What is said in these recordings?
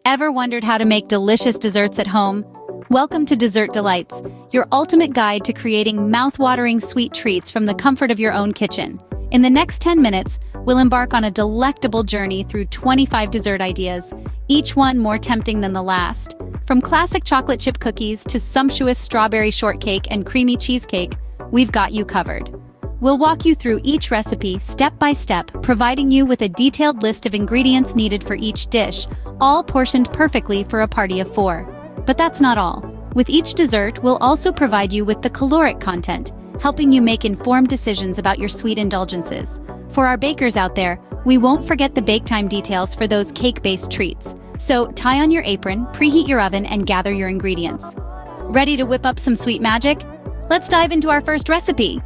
Ever wondered how to make delicious desserts at home? Welcome to Dessert Delights, your ultimate guide to creating mouth-watering sweet treats from the comfort of your own kitchen. In the next 10 minutes, we'll embark on a delectable journey through 25 dessert ideas, each one more tempting than the last. From classic chocolate chip cookies to sumptuous strawberry shortcake and creamy cheesecake, we've got you covered. We'll walk you through each recipe step by step, providing you with a detailed list of ingredients needed for each dish, all portioned perfectly for a party of 4. But that's not all. With each dessert, we'll also provide you with the caloric content, helping you make informed decisions about your sweet indulgences. For our bakers out there, we won't forget the bake time details for those cake-based treats. So tie on your apron, preheat your oven, and gather your ingredients. Ready to whip up some sweet magic? Let's dive into our first recipe.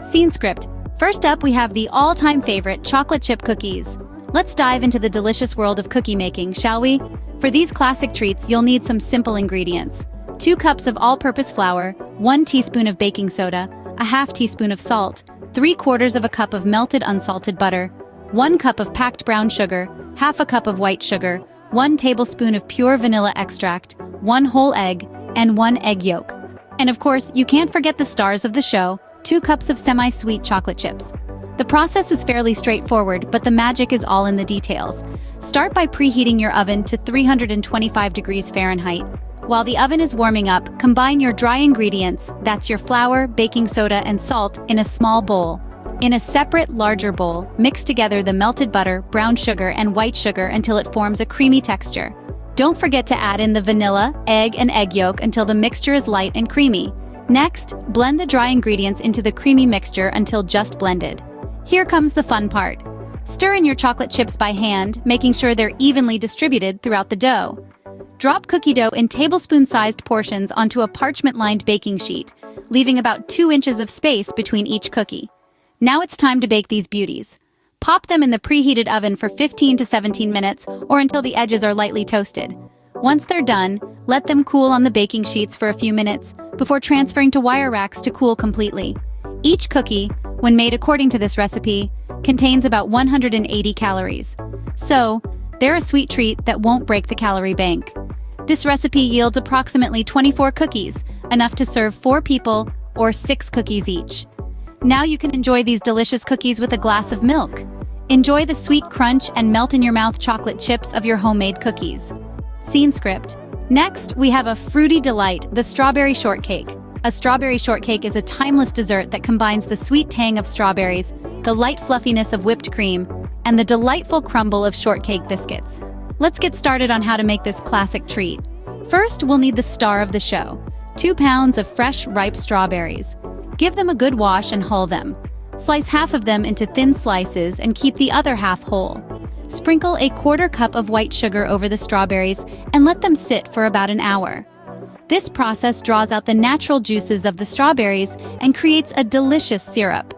Scene script. First up, we have the all-time favorite chocolate chip cookies. Let's dive into the delicious world of cookie making, shall we? For these classic treats, you'll need some simple ingredients. 2 cups of all-purpose flour, 1 teaspoon of baking soda, a half teaspoon of salt, 3/4 of a cup of melted unsalted butter, 1 cup of packed brown sugar, half a cup of white sugar, 1 tablespoon of pure vanilla extract, 1 whole egg, and 1 egg yolk. And of course, you can't forget the stars of the show, 2 cups of semi-sweet chocolate chips. The process is fairly straightforward, but the magic is all in the details. Start by preheating your oven to 325 degrees Fahrenheit. While the oven is warming up, combine your dry ingredients, that's your flour, baking soda, and salt, in a small bowl. In a separate, larger bowl, mix together the melted butter, brown sugar, and white sugar until it forms a creamy texture. Don't forget to add in the vanilla, egg, and egg yolk until the mixture is light and creamy. Next, blend the dry ingredients into the creamy mixture until just blended. Here comes the fun part. Stir in your chocolate chips by hand, making sure they're evenly distributed throughout the dough. Drop cookie dough in tablespoon-sized portions onto a parchment-lined baking sheet, leaving about 2 inches of space between each cookie. Now it's time to bake these beauties. Pop them in the preheated oven for 15 to 17 minutes or until the edges are lightly toasted. Once they're done, let them cool on the baking sheets for a few minutes before transferring to wire racks to cool completely. Each cookie, when made according to this recipe, contains about 180 calories. So, they're a sweet treat that won't break the calorie bank. This recipe yields approximately 24 cookies, enough to serve 4 people or 6 cookies each. Now you can enjoy these delicious cookies with a glass of milk. Enjoy the sweet crunch and melt-in-your-mouth chocolate chips of your homemade cookies. Scene script. Next, we have a fruity delight, the strawberry shortcake. A strawberry shortcake is a timeless dessert that combines the sweet tang of strawberries, the light fluffiness of whipped cream, and the delightful crumble of shortcake biscuits. Let's get started on how to make this classic treat. First, we'll need the star of the show, 2 pounds of fresh, ripe strawberries. Give them a good wash and hull them. Slice half of them into thin slices and keep the other half whole. Sprinkle a 1/4 cup of white sugar over the strawberries and let them sit for about an hour. This process draws out the natural juices of the strawberries and creates a delicious syrup.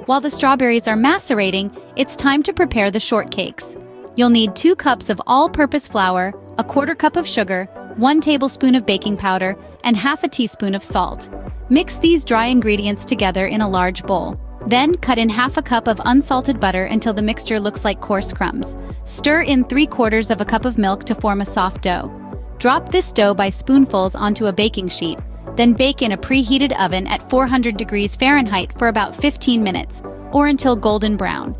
While the strawberries are macerating, it's time to prepare the shortcakes. You'll need 2 cups of all-purpose flour, a 1/4 cup of sugar, 1 tablespoon of baking powder, and half a teaspoon of salt. Mix these dry ingredients together in a large bowl. Then cut in half a cup of unsalted butter until the mixture looks like coarse crumbs. Stir in 3/4 of a cup of milk to form a soft dough. Drop this dough by spoonfuls onto a baking sheet, then bake in a preheated oven at 400 degrees Fahrenheit for about 15 minutes, or until golden brown.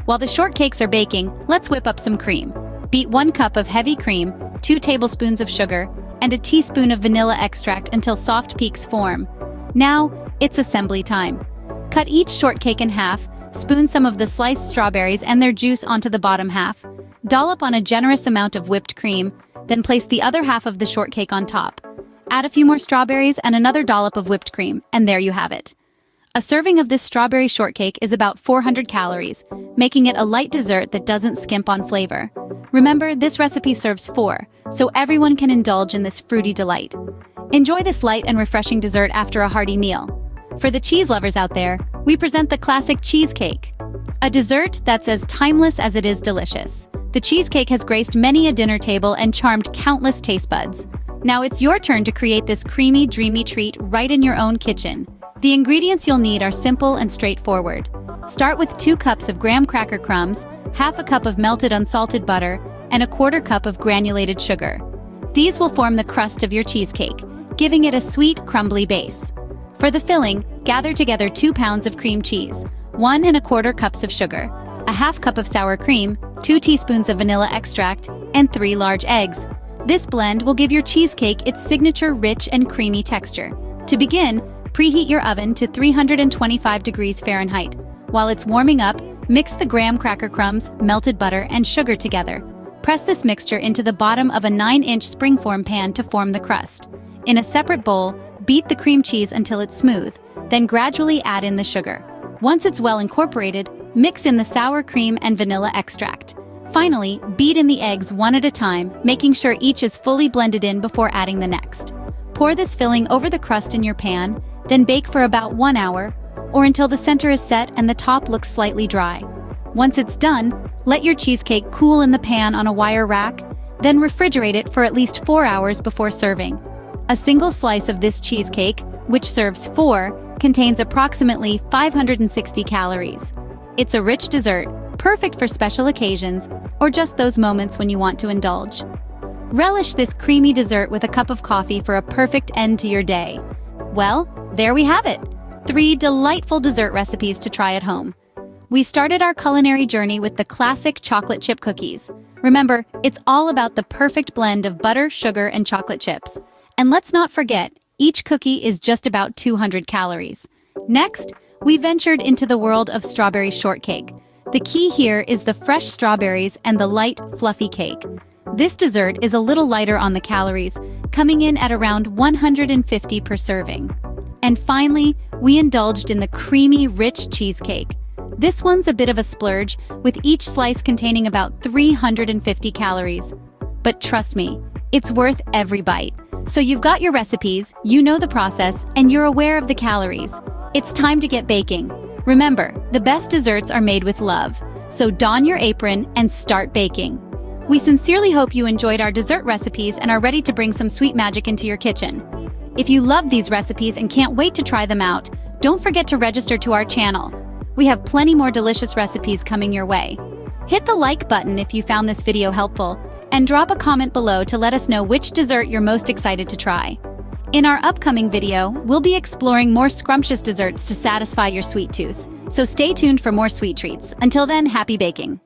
While the shortcakes are baking, let's whip up some cream. Beat 1 cup of heavy cream, 2 tablespoons of sugar, and a teaspoon of vanilla extract until soft peaks form. Now, it's assembly time. Cut each shortcake in half, spoon some of the sliced strawberries and their juice onto the bottom half. Dollop on a generous amount of whipped cream, then place the other half of the shortcake on top. Add a few more strawberries and another dollop of whipped cream, and there you have it. A serving of this strawberry shortcake is about 400 calories, making it a light dessert that doesn't skimp on flavor. Remember, this recipe serves 4, so everyone can indulge in this fruity delight. Enjoy this light and refreshing dessert after a hearty meal. For the cheese lovers out there, we present the classic cheesecake, a dessert that's as timeless as it is delicious. The cheesecake has graced many a dinner table and charmed countless taste buds. Now it's your turn to create this creamy, dreamy treat right in your own kitchen. The ingredients you'll need are simple and straightforward. Start with 2 cups of graham cracker crumbs, half a cup of melted unsalted butter, and a quarter cup of granulated sugar. These will form the crust of your cheesecake, giving it a sweet, crumbly base. For the filling, gather together 2 pounds of cream cheese, 1¼ cups of sugar, a ½ cup of sour cream, 2 teaspoons of vanilla extract, and 3 large eggs. This blend will give your cheesecake its signature rich and creamy texture. To begin, preheat your oven to 325 degrees Fahrenheit. While it's warming up, mix the graham cracker crumbs, melted butter, and sugar together. Press this mixture into the bottom of a 9-inch springform pan to form the crust. In a separate bowl, beat the cream cheese until it's smooth, then gradually add in the sugar. Once it's well incorporated, mix in the sour cream and vanilla extract. Finally, beat in the eggs one at a time, making sure each is fully blended in before adding the next. Pour this filling over the crust in your pan, then bake for about 1 hour, or until the center is set and the top looks slightly dry. Once it's done, let your cheesecake cool in the pan on a wire rack, then refrigerate it for at least 4 hours before serving. A single slice of this cheesecake, which serves 4, contains approximately 560 calories. It's a rich dessert, perfect for special occasions or just those moments when you want to indulge. Relish this creamy dessert with a cup of coffee for a perfect end to your day. Well, there we have it. 3 delightful dessert recipes to try at home. We started our culinary journey with the classic chocolate chip cookies. Remember, it's all about the perfect blend of butter, sugar, and chocolate chips. And let's not forget, each cookie is just about 200 calories. Next, we ventured into the world of strawberry shortcake. The key here is the fresh strawberries and the light, fluffy cake. This dessert is a little lighter on the calories, coming in at around 150 per serving. And finally, we indulged in the creamy, rich cheesecake. This one's a bit of a splurge, with each slice containing about 350 calories. But trust me, it's worth every bite. So you've got your recipes, you know the process, and you're aware of the calories. It's time to get baking. Remember, the best desserts are made with love. So don your apron and start baking. We sincerely hope you enjoyed our dessert recipes and are ready to bring some sweet magic into your kitchen. If you love these recipes and can't wait to try them out, don't forget to register to our channel. We have plenty more delicious recipes coming your way. Hit the like button if you found this video helpful, and drop a comment below to let us know which dessert you're most excited to try. In our upcoming video, we'll be exploring more scrumptious desserts to satisfy your sweet tooth. So stay tuned for more sweet treats. Until then, happy baking!